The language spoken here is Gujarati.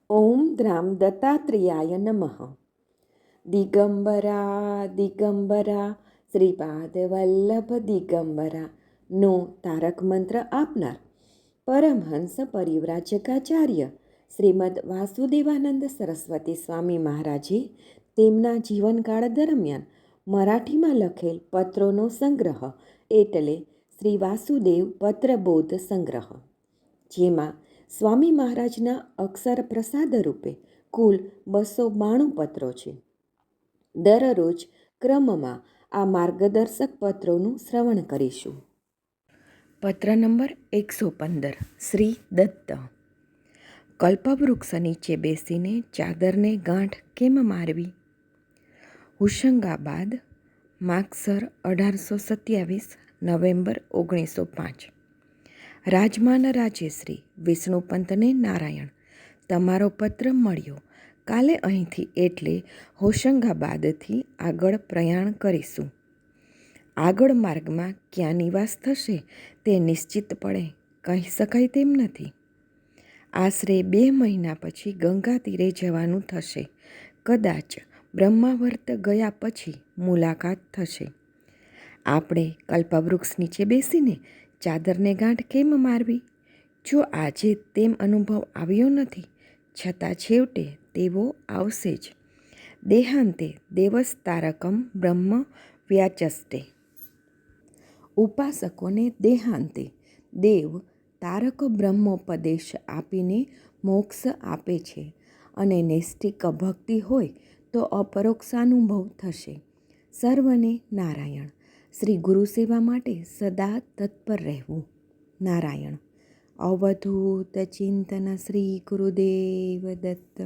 ઓમ દ્રામ દત્તાત્રેયાય નમઃ. દિગંબરા દિગંબરા શ્રીપાદ વલ્લભ દિગંબરા નો તારક મંત્ર આપનાર પરમહંસ પરિવ્રાજકાચાર્ય શ્રીમદ વાસુદેવાનંદ સરસ્વતી સ્વામી મહારાજે તેમના જીવનકાળ દરમિયાન મરાઠીમાં લખેલ પત્રોનો સંગ્રહ એટલે શ્રી વાસુદેવ પત્રબોધ સંગ્રહ, જેમાં સ્વામી મહારાજના અક્ષર પ્રસાદ રૂપે કુલ 292 પત્રો છે. દરરોજ ક્રમમાં આ માર્ગદર્શક પત્રોનું શ્રવણ કરીશું. પત્ર નંબર 115. શ્રી દત્ત. કલ્પવૃક્ષ નીચે બેસીને ચાદરને ગાંઠ કેમ મારવી? હોશંગાબાદ, માગસર 1827, નવેમ્બર 1905. રાજમાન રાજેશ્રી વિષ્ણુપંતને નારાયણ. તમારો પત્ર મળ્યો. કાલે અહીંથી એટલે હોશંગાબાદથી આગળ પ્રયાણ કરીશું. આગળ માર્ગમાં ક્યાં નિવાસ થશે તે નિશ્ચિતપણે કહી શકાય તેમ નથી. આશરે 2 મહિના પછી ગંગા તીરે જવાનું થશે. કદાચ બ્રહ્માવર્ત ગયા પછી મુલાકાત થશે. આપણે કલ્પવૃક્ષ નીચે બેસીને ચાદરને ગાંઠ કેમ મારવી? જો આજે તેમ અનુભવ આવ્યો નથી, છતાં છેવટે તેવો આવશે જ. દેહાંતે દેવસ્તારકમ બ્રહ્મ વ્યાચસ્તે. ઉપાસકોને દેહાંતે દેવ તારક બ્રહ્મોપદેશ આપીને મોક્ષ આપે છે, અને નૈષ્ઠિક ભક્તિ હોય તો અપરોક્ષાનુભવ થશે. સર્વને નારાયણ. શ્રી ગુરુ સેવા માટે સદા તત્પર રહેવું. નારાયણ. અવધૂત ચિંતન. શ્રી ગુરુદેવ દત્ત.